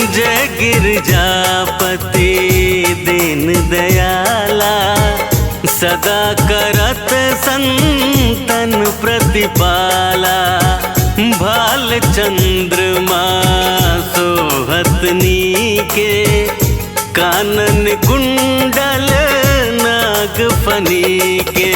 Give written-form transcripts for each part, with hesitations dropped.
जय गिरजापति दीन दयाला, सदा करत संतन प्रतिपाला। भाल चंद्रमा सोहत नीके, कानन कुंडल नाग फनी के।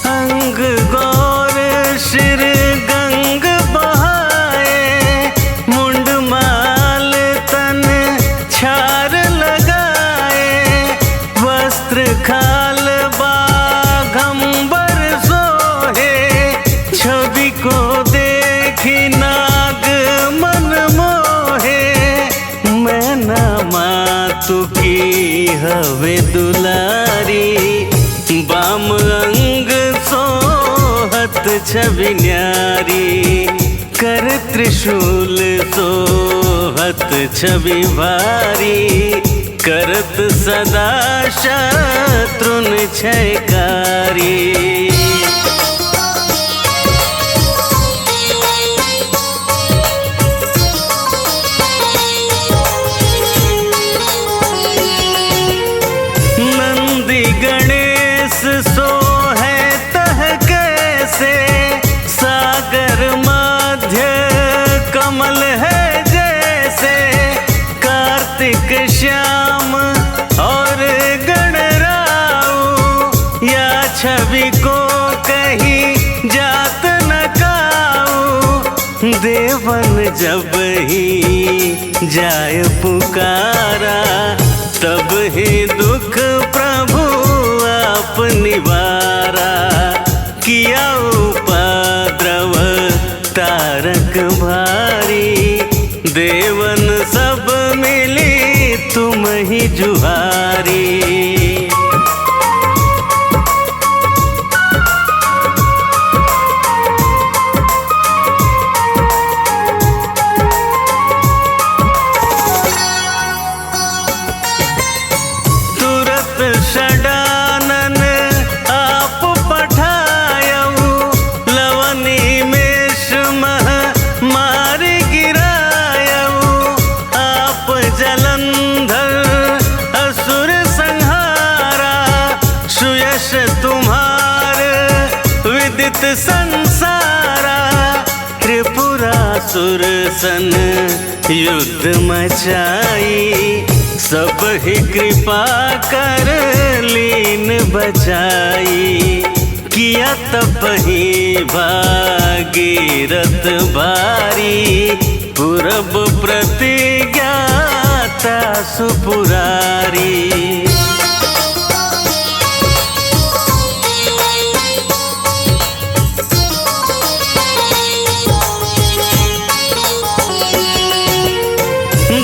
अंग गौर शिर गंग बहाए, मुंड माल तन छार लगाए। वस्त्र खाल बाघंबर सोहे, छवि को देखी नाग मन मोहे। मैना मातु की हवे दुलारी, बाम अंग सोहत छवि न्यारी। कर त्रिशूल सोहत छवि भारी, करत सदा शत्रुन क्षयकारी। नंदी गणेश सोहे तह कैसे, सागर मध्य कमल है जैसे। कार्तिक श्याम और गणराऊ, या छवि को कहीं जात न काऊ। देवन जब ही जाय पुकारा, तब ही दुख प्रभु आप निवारा। किया उपद्रव तारक भारी, देवन सब मिली तुम ही जुहारी। षडानन आप पठायऊ, लवनी मेष मह मार गिरायऊ। आप जलंधर असुर संहारा, सुयश तुम्हार विदित संसारा। त्रिपुरासुर सन युद्ध मचाई, सब ही कृपा कर लीन बचाई। किया तप ही भागीरथ भारी, पूरब प्रतिज्ञाता सुपुरारी।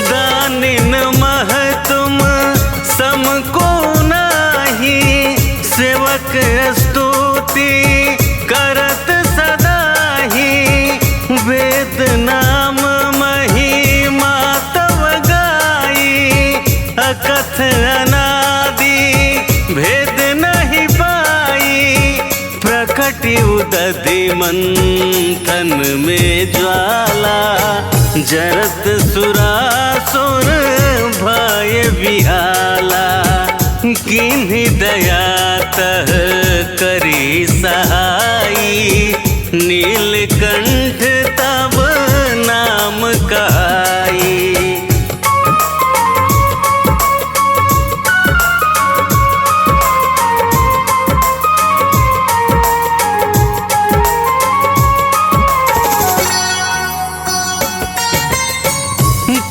दानिन मह तुम समको नाही, सेवक स्तुति करत सदा ही। वेद नाम महिमा तव गाई, अकथ अनादि भेद नहीं पाई। प्रकटि उदधि मंथन में ज्वाला, जरत सुरासुर भय विहाला। किन्हीं दया तह करी सहाई, नीलकंठ तब नाम कहाई।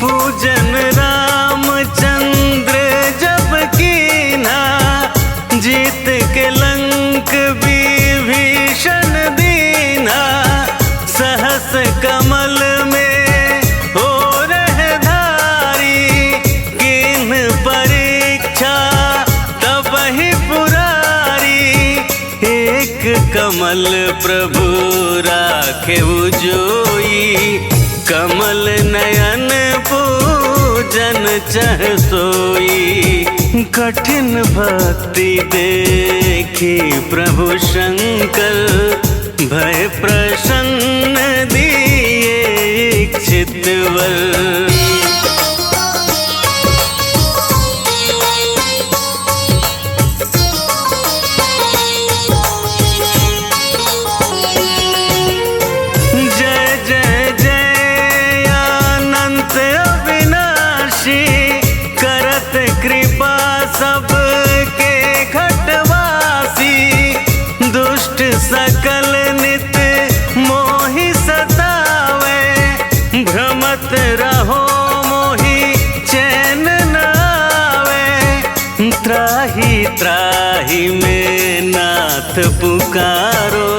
पूजन रामचंद्र जब कीना, जीत के लंक विभीषण दीना। सहस कमल में हो रहे धारी, किन परीक्षा तब ही पुरारी। एक कमल प्रभु राखे जोई, कमल नयन जन चह सोई। कठिन भक्ति देखी प्रभु शंकर, भय प्रसन्न दिए इच्छित वर। सबके घटवासी, दुष्ट सकल नित मोहि सतावे। भ्रमत रहो मोहि चैन न आवे। त्राहि त्राहि में नाथ पुकारो,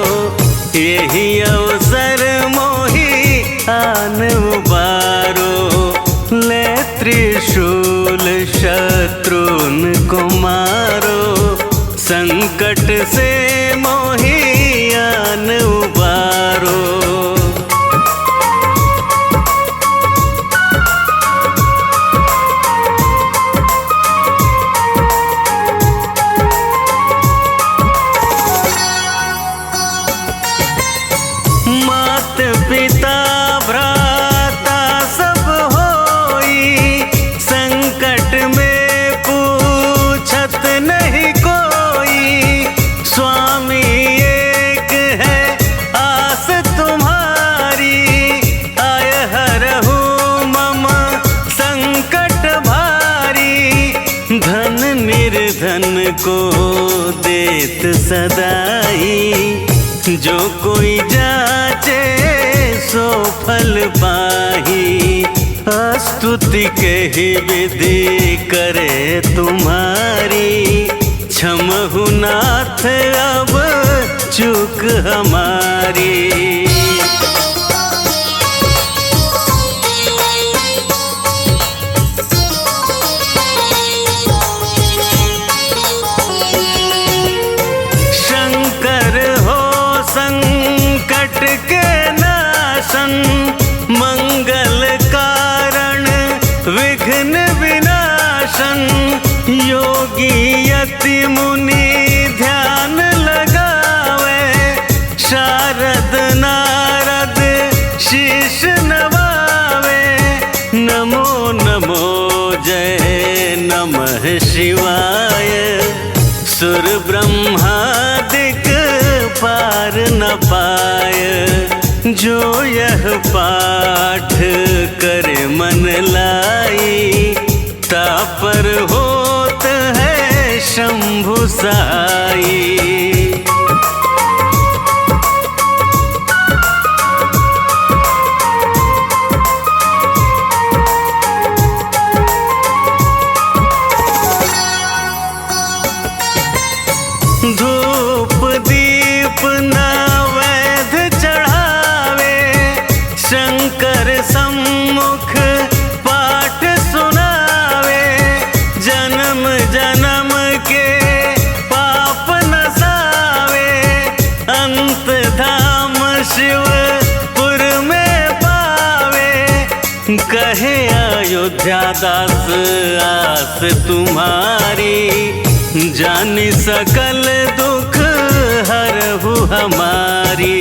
यही अवसर मोहि आन उबारो। ले त्रिशूल शत्रुन को मारो, संकट से मोहि आन उबारो। मात पिता भ्राता सब होई, संकट में पूछत नहीं कोई। स्वामी एक है आस तुम्हारी, आय हरहु मम संकट भारी। धन निर्धन को देत सदाई, जो कोई जाचे सो फल पाही। स्तुति कही विधि करे तुम्हारी, क्षमहु नाथ अब चूक हमारी। शंकर हो संकट के नाशन, मंगल कारण विघ्न विनाशन। योगी यति मुनि ध्यान लगावे, शारद नारद शीश नवावे। नमो नमो जय नमः शिवाय, सुर ब्रह्मादिक पार न पाय। जो यह पाठ करे मन लाई, तापर होत है शंभु साई। धूप दीप नैवेद्य चढ़ावे, शंकर सम्मुख पाठ सुनावे। जन्म जन्म के पाप नसावे, अंत धाम शिवपुर में पावे। कहे अयोध्या दास आस तुम्हारी, जानी सकल दुख हरहु हमारी।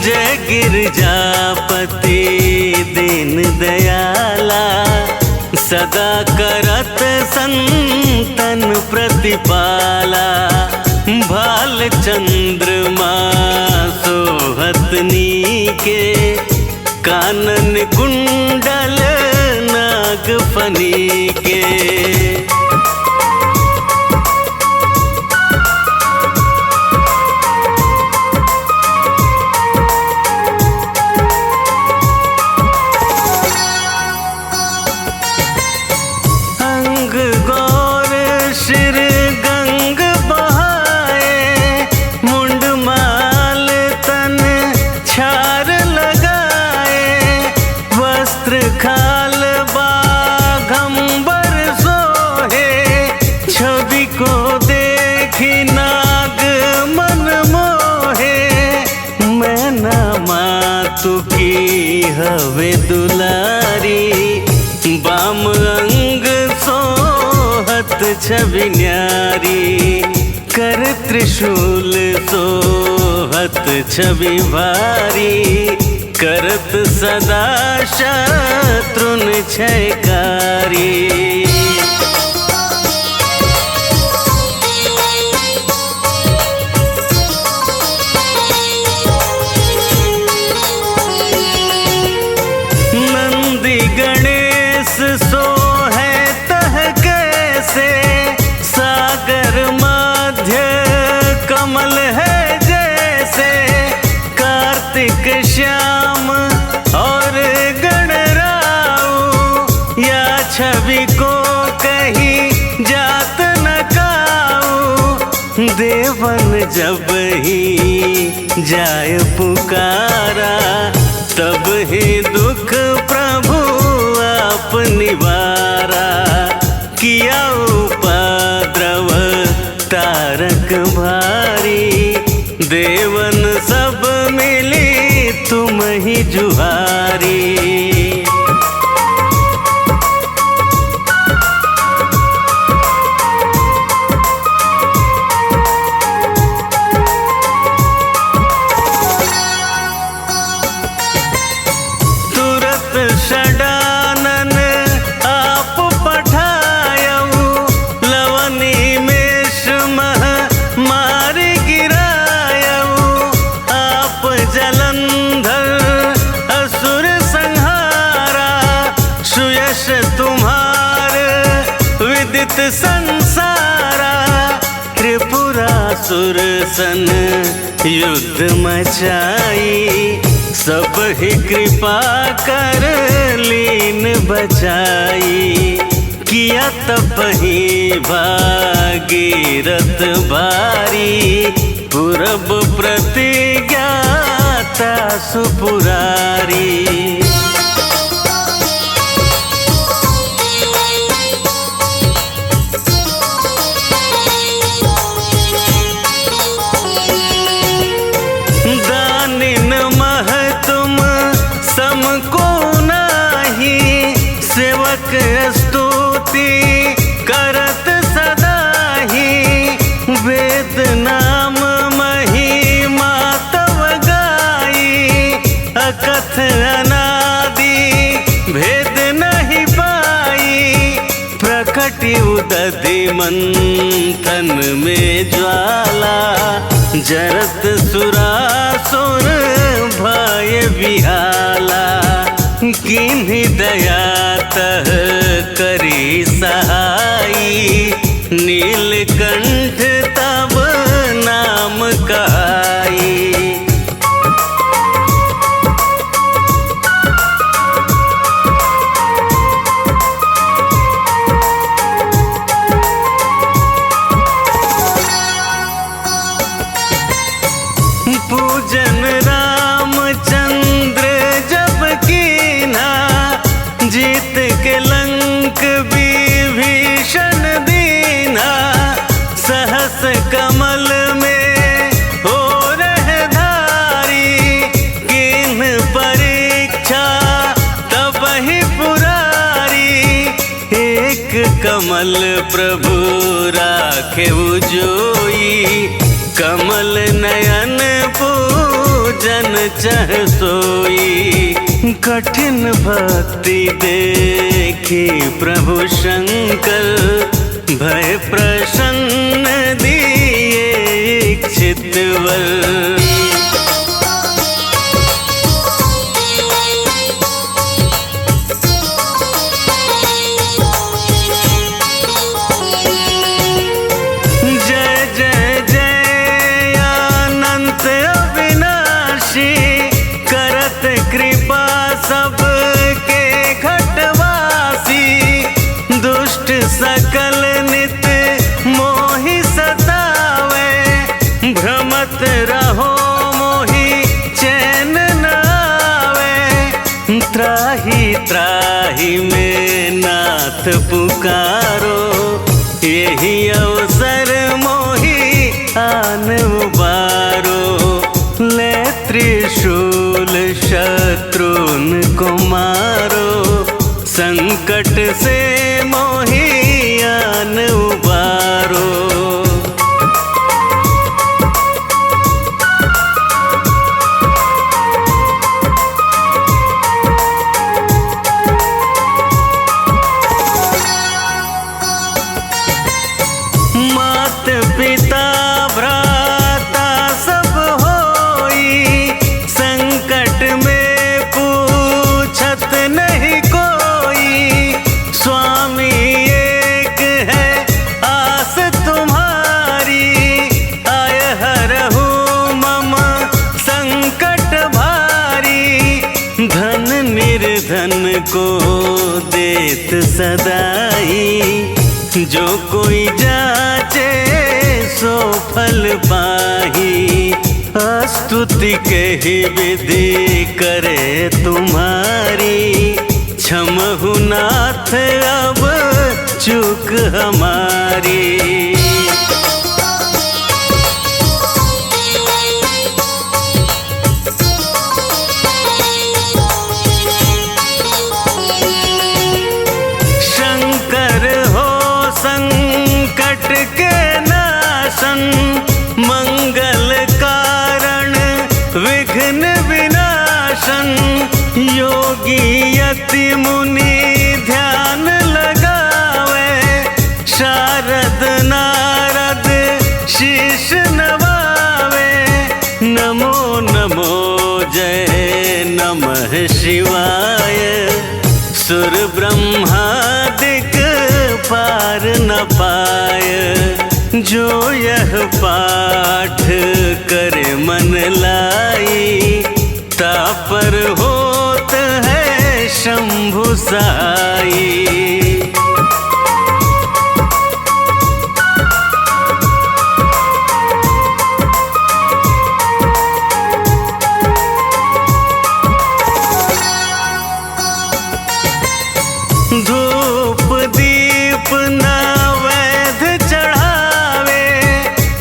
जय गिरजापति दीन दयाला, सदा करत संतन प्रतिपाला। भाल चंद्रमा सोहत नीके, कानन कुंडल नाग फनी के। छवि न्यारी, कर त्रिशूल सोहत छवि भारी, करत सदा शत्रुन क्षयकारी। नंदी गणेश सोहे तह कैसे, सागर मध्य कमल है जैसे, कार्तिक श्याम और गणराऊ, या छवि को कहीं जात न काऊ। देवन जब ही जाय पुकारा, तब ही दुख प्रभु आप निवारा। किया उपद्रव तारक भारी, देवन सब मिली तुम ही जुहारी। तुरत षडानन आप पठायऊ, लवनी मेष मह मारि गिरायऊ। आप जलंधर असुर संहारा, सुयश तुम्हार विदित संसारा। त्रिपुरासुर सन युद्ध मचाई, सब ही कृपा कर लीन बचाई। किया तपहि भागीरथ भारी, पूरब प्रतिज्ञाता सुपुरारी। दानिन मह तुम समको नाही, सेवक स्तुति करत सदाही। वेद नाम महिमा तव गाई, अकथ अनादि भेद नहीं पाई। प्रकटि उदधि मंथन में ज्वाला, जरत सुरासुर भय विहाला। किन्हीं दया तह करी सहाई, नीलकंठ तब नाम कहाई। पूजन रामचंद्र जब कीना, जीत के लंक विभीषण दीना। सहस कमल में हो रह धारी, किन परीक्षा तब ही पुरारी। एक कमल प्रभु राखे जोई, कमल नयन पूजन चह सोई। कठिन भक्ति देखी प्रभु शंकर, भय प्रसन्न दिए इच्छित वर। कृपा सबके घटवासी, दुष्ट सकल नित मोहि सतावे। भ्रमत रहो मोहि चैन न आवे। त्राहि त्राहि में नाथ पुकारो, यही अवसर मोहि आन उबारो। ले त्रिशूल शत्रुन को मारो, संकट से मोहि ज्ञान उबारो। मात पिता भ्राता सब होई, संकट में पूछत नहीं कोई। स्वामी एक है आस तुम्हारी, आय हरहु मम संकट भारी। धन निर्धन को देत सदाई, जो कोई जाचे सो फल पाही। स्तुति कही विधि करे तुम्हारी, क्षमहु नाथ अब चूक हमारी। संकट के नाशन, मंगल कारण विघ्न विनाशन। योगी यति मुनि ध्यान लगावे, शारद नारद शीश नवावे। नमो नमो जय नमः शिवाय, सुर ब्रह्मादिक पार न पाय। जो यह पाठ करे मन लाई, तापर होत है शंभु साई। धूप दीप नैवेद्य चढ़ावे,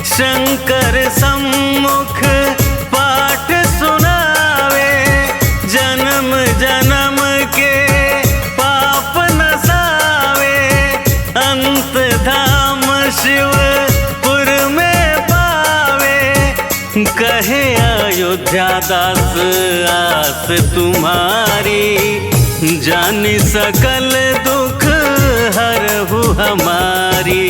शंकर सम्मुख पाठ सुनावे। जन्म जन्म के पाप नसावे, अंत धाम शिवपुर में पावे। कहे अयोध्या दास आस तुम्हारी, जानी सकल दुख हरहु हमारी।